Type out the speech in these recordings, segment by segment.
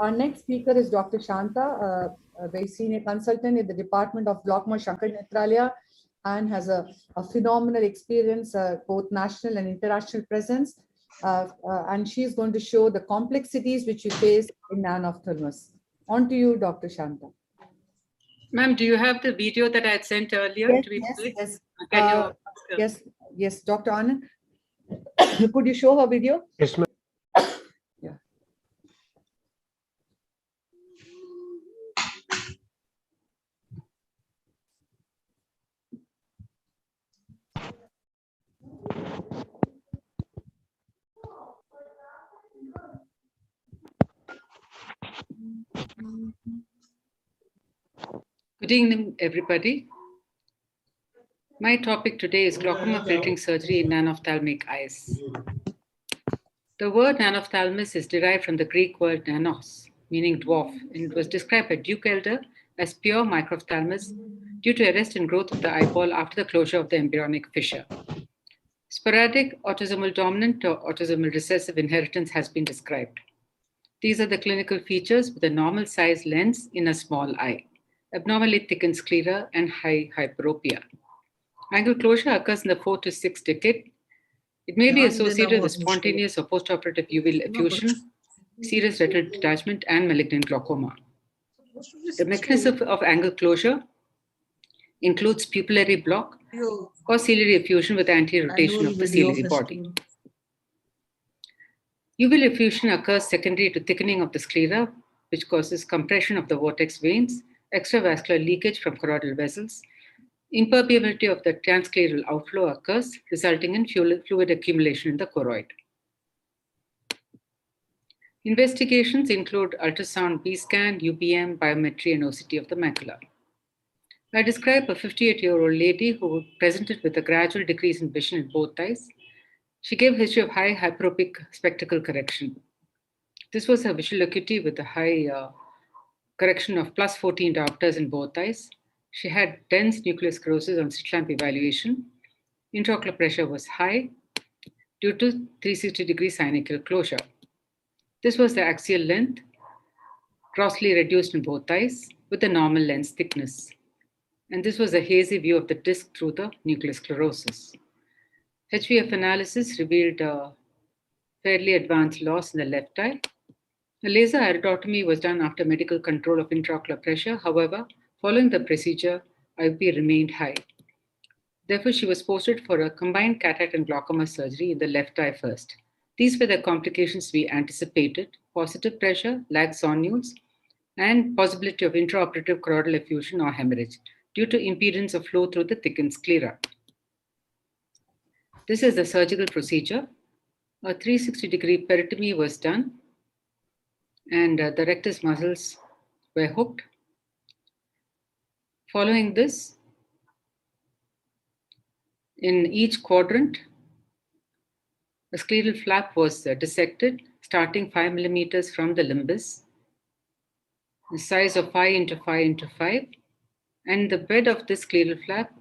Our next speaker is Dr. Shanta, a very senior consultant in the Department of Glaucoma Shankar Netralaya, and has a phenomenal experience, both national and international presence. And she's going to show the complexities which we face in nanophthalmos. On to you, Dr. Shanta. Ma'am, do you have the video that I had sent earlier Yes, to be played? yes. Can you? Yes, Dr. Anand. Could you show her video? Yes, ma'am. Yeah. Good evening, everybody. My topic today is glaucoma filtering surgery in nanophthalmic eyes. The word nanophthalmos is derived from the Greek word nanos, meaning dwarf, and it was described by Duke Elder as pure microphthalmos due to arrest and growth of the eyeball after the closure of the embryonic fissure. Sporadic autosomal dominant or autosomal recessive inheritance has been described. These are the clinical features with a normal size lens in a small eye, abnormally thickened sclera, and high hyperopia. Angle closure occurs in the 4 to 6 decade. It may be associated with spontaneous or postoperative uveal effusion, serious retinal detachment, and malignant glaucoma. The mechanism of angle closure includes pupillary block or ciliary effusion with anti-rotation of the ciliary body. Uveal effusion occurs secondary to thickening of the sclera, which causes compression of the vortex veins, extravascular leakage from choroidal vessels. Impermeability of the transcleral outflow occurs, resulting in fluid accumulation in the choroid. Investigations include ultrasound B-scan, UBM, biometry, and OCT of the macula. I describe a 58-year-old lady who presented with a gradual decrease in vision in both eyes. She gave a history of high hyperopic spectacle correction. This was her visual acuity with a high correction of plus 14 diopters in both eyes. She had dense nuclear sclerosis on slit lamp evaluation. Intraocular pressure was high due to 360-degree synovial closure. This was the axial length, grossly reduced in both eyes with a normal lens thickness. And this was a hazy view of the disc through the nuclear sclerosis. HVF analysis revealed a fairly advanced loss in the left eye. A laser iridotomy was done after medical control of intraocular pressure. However, following the procedure, IOP remained high. Therefore, she was posted for a combined cataract and glaucoma surgery in the left eye first. These were the complications we anticipated: positive pressure, lag zonules, and possibility of intraoperative choroidal effusion or hemorrhage due to impedance of flow through the thickened sclera. This is the surgical procedure. A 360-degree peritomy was done, and the rectus muscles were hooked. Following this, in each quadrant, a scleral flap was dissected, starting 5 millimeters from the limbus, the size of 5 into 5 into 5. And the bed of this scleral flap,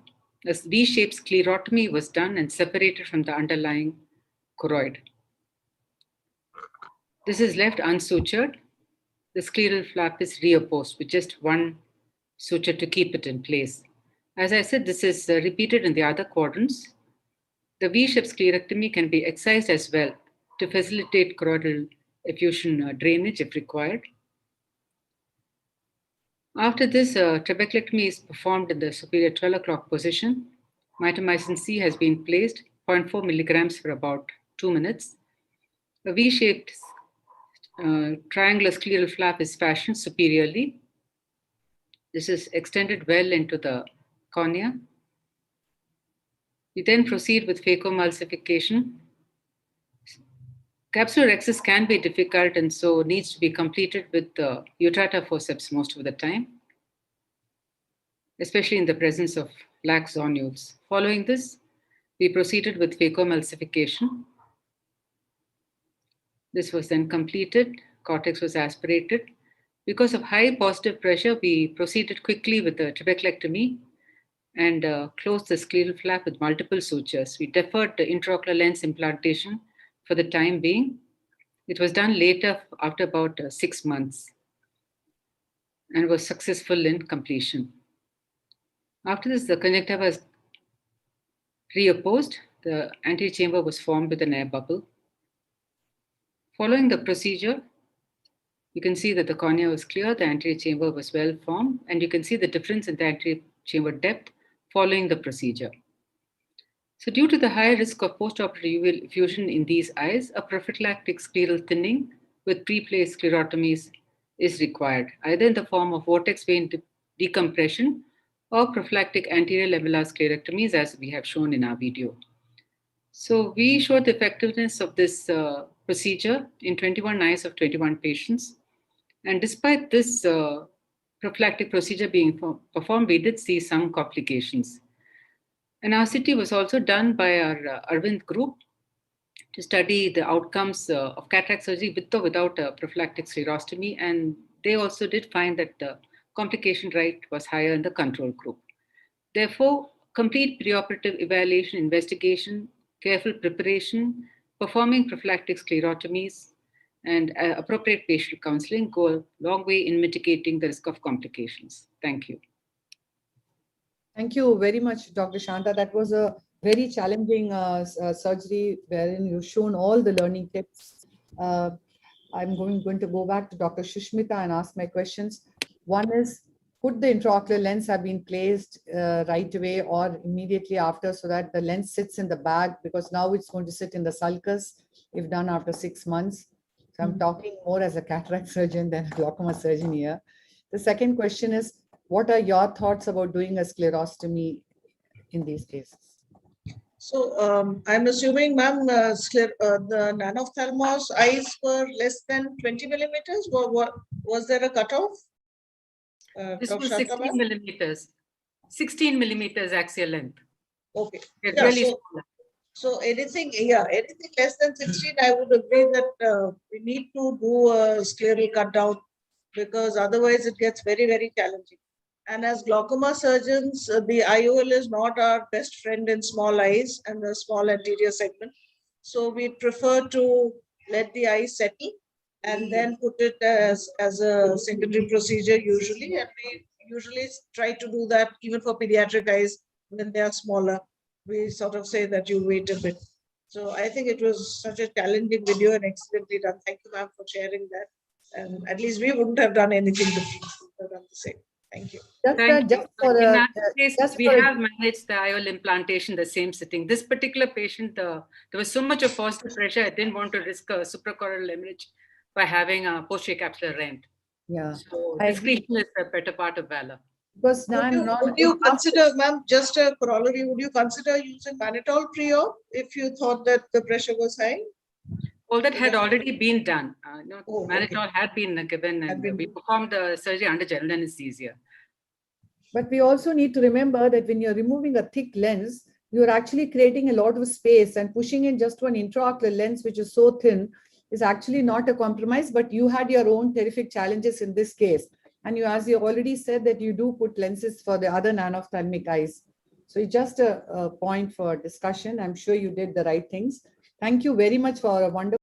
a V-shaped sclerotomy was done and separated from the underlying choroid. This is left unsutured. The scleral flap is reopposed with just one suture to keep it in place. As I said, this is repeated in the other quadrants. The V-shaped sclerectomy can be excised as well to facilitate choroidal effusion drainage if required. After this, trabeculectomy is performed in the superior 12 o'clock position. Mitomycin C has been placed, 0.4 milligrams for about 2 minutes. A V-shaped triangular scleral flap is fashioned superiorly. This is extended well into the cornea. We then proceed with phacoemulsification. Capsulorhexis can be difficult and so needs to be completed with the Utrata forceps most of the time, especially in the presence of lag zonules. Following this, we proceeded with phacoemulsification. This was then completed. Cortex was aspirated. Because of high positive pressure, we proceeded quickly with the trabeculectomy and closed the scleral flap with multiple sutures. We deferred the intraocular lens implantation for the time being. It was done later after about 6 months and was successful in completion. After this, the conjunctiva was reopposed. The anterior chamber was formed with an air bubble. Following the procedure, you can see that the cornea was clear, the anterior chamber was well formed, and you can see the difference in the anterior chamber depth following the procedure. So due to the high risk of postoperative uveal effusion in these eyes, a prophylactic scleral thinning with pre-placed sclerotomies is required, either in the form of vortex vein decompression or prophylactic anterior lamellar sclerectomies, as we have shown in our video. So we showed the effectiveness of this procedure in 21 eyes of 21 patients. And despite this prophylactic procedure being performed, we did see some complications. An RCT was also done by our Arvind group to study the outcomes of cataract surgery with or without a prophylactic sclerostomy. And they also did find that the complication rate was higher in the control group. Therefore, complete preoperative evaluation, investigation, careful preparation, performing prophylactic sclerotomies, and appropriate patient counseling go a long way in mitigating the risk of complications. Thank you. Thank you very much, Dr. Shanta. That was a very challenging surgery wherein you've shown all the learning tips. I'm going to go back to Dr. Shushmita and ask my questions. One is, could the intraocular lens have been placed right away or immediately after so that the lens sits in the bag, because now it's going to sit in the sulcus if done after 6 months. So I'm talking more as a cataract surgeon than a glaucoma surgeon here. The second question is, what are your thoughts about doing a sclerostomy in these cases? So I'm assuming, ma'am, the nanophthalmos eyes were less than 20 millimeters. Was there a cutoff? This was 16 millimeters. 16 millimeters axial length. Okay. Yeah, really so anything less than 16, I would agree that we need to do a scleral cut down, because otherwise it gets very, very challenging. And as glaucoma surgeons, the IOL is not our best friend in small eyes and the small anterior segment. So we prefer to let the eye settle and then put it as a secondary procedure usually. And we usually try to do that even for pediatric eyes when they are smaller. We sort of say that you wait a bit. So I think it was such a challenging video and excellently done. Thank you, ma'am, for sharing that. And at least we wouldn't have done anything different. We would have done the same. Thank you. We have managed the IOL implantation the same sitting. This particular patient, there was so much of positive pressure, I didn't want to risk a suprachoroidal hemorrhage by having a posterior capsular rent. Yeah. So discretion is the better part of valor. Because would you consider, ma'am, just a corollary, would you consider using mannitol pre-op if you thought that the pressure was high? All that had already been done. Mannitol had been given, and we performed the surgery under general anesthesia. But we also need to remember that when you're removing a thick lens, you're actually creating a lot of space, and pushing in just one intraocular lens, which is so thin, is actually not a compromise, but you had your own terrific challenges in this case. And you, as you already said, that you do put lenses for the other nanophthalmic eyes. So it's just a point for discussion. I'm sure you did the right things. Thank you very much for a wonderful